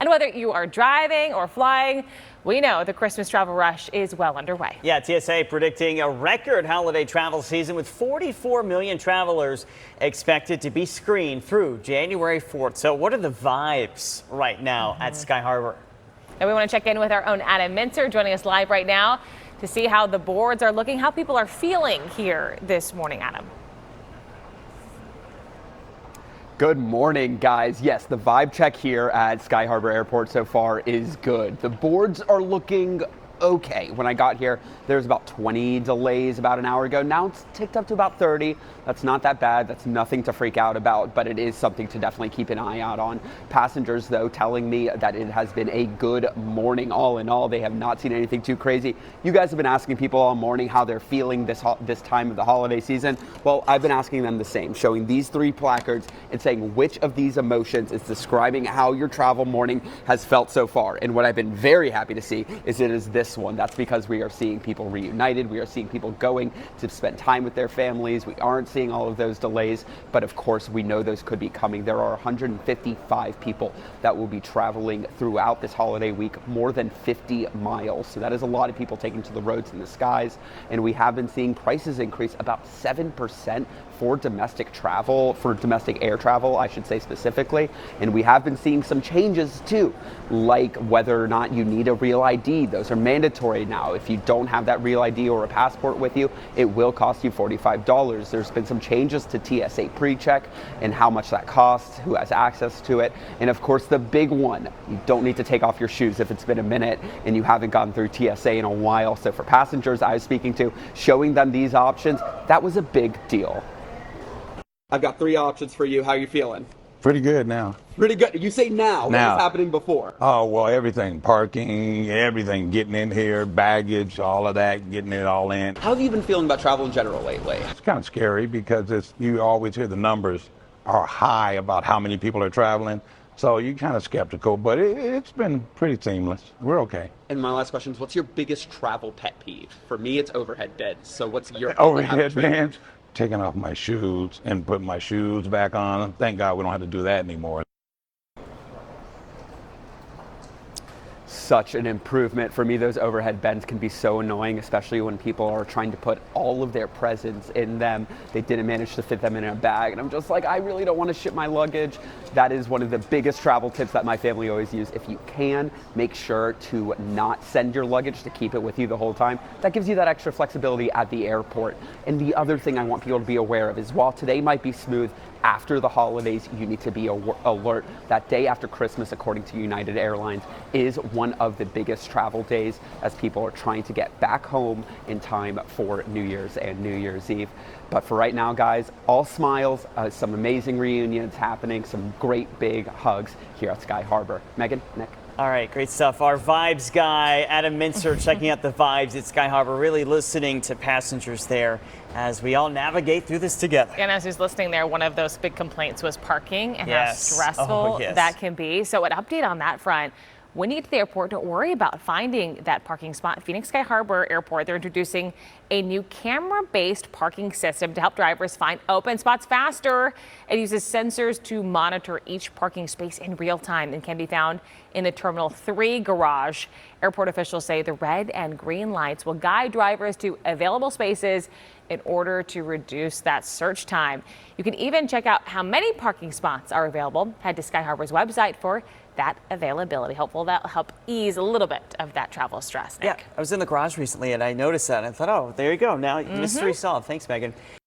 And whether you are driving or flying, we know the Christmas travel rush is well underway. Yeah, TSA predicting a record holiday travel season with 44 million travelers expected to be screened through January 4th. So what are the vibes right now at Sky Harbor? And we want to check in with our own Adam Mincer joining us live right now to see how the boards are looking, how people are feeling here this morning, Adam. Good morning, guys. Yes, the vibe check here at Sky Harbor Airport so far is good. The boards are looking okay. When I got here, there was about 20 delays about an hour ago. Now it's ticked up to about 30. That's not that bad. That's nothing to freak out about, but it is something to definitely keep an eye out on. Passengers, though, telling me that it has been a good morning all in all. They have not seen anything too crazy. You guys have been asking people all morning how they're feeling this time of the holiday season. Well, I've been asking them the same, showing these 3 placards and saying which of these emotions is describing how your travel morning has felt so far. And what I've been very happy to see is it is this one. That's because we are seeing people reunited. We are seeing people going to spend time with their families. We aren't seeing all of those delays, but of course we know those could be coming. There are 155 people that will be traveling throughout this holiday week, more than 50 miles. So that is a lot of people taking to the roads and the skies. And we have been seeing prices increase about 7% for domestic travel, for domestic air travel, I should say specifically. And we have been seeing some changes too, like whether or not you need a real ID. Those are mandatory now. If you don't have that real ID or a passport with you, it will cost you $45. There's been some changes to TSA PreCheck and how much that costs, who has access to it. And of course, the big one, you don't need to take off your shoes if it's been a minute and you haven't gone through TSA in a while. So for passengers I was speaking to, showing them these options, that was a big deal. I've got 3 options for you. How are you feeling? Pretty good now. Pretty good. You say now. What was happening before? Oh, well, everything. Parking, everything. Getting in here, baggage, all of that, getting it all in. How have you been feeling about travel in general lately? It's kind of scary because you always hear the numbers are high about how many people are traveling. So you're kind of skeptical, but it's been pretty seamless. We're okay. And my last question is, what's your biggest travel pet peeve? For me, it's overhead beds. So what's your overhead beds? Taking off my shoes and putting my shoes back on. Thank God we don't have to do that anymore. Such an improvement. For me, those overhead bins can be so annoying, especially when people are trying to put all of their presents in them. They didn't manage to fit them in a bag. And I'm just like, I really don't want to ship my luggage. That is one of the biggest travel tips that my family always use. If you can, make sure to not send your luggage, to keep it with you the whole time. That gives you that extra flexibility at the airport. And the other thing I want people to be aware of is while today might be smooth, after the holidays, you need to be alert. That day after Christmas, according to United Airlines, is one of the biggest travel days as people are trying to get back home in time for New Year's and New Year's Eve. But for right now, guys, all smiles, some amazing reunions happening, some great big hugs here at Sky Harbor. Megan, Nick. All right, great stuff. Our vibes guy, Adam Mincer, checking out the vibes at Sky Harbor, really listening to passengers there as we all navigate through this together. And as he's listening there, one of those big complaints was parking and how stressful yes. that can be. So an update on that front. When you get to the airport, don't worry about finding that parking spot. Phoenix Sky Harbor Airport, they're introducing a new camera-based parking system to help drivers find open spots faster. It uses sensors to monitor each parking space in real time and can be found in the Terminal 3 garage. Airport officials say the red and green lights will guide drivers to available spaces in order to reduce that search time. You can even check out how many parking spots are available. Head to Sky Harbor's website for that availability. Hopefully that'll help ease a little bit of that travel stress, Nick. Yeah, I was in the garage recently and I noticed that and I thought, oh, there you go. Now mystery solved. Thanks, Megan.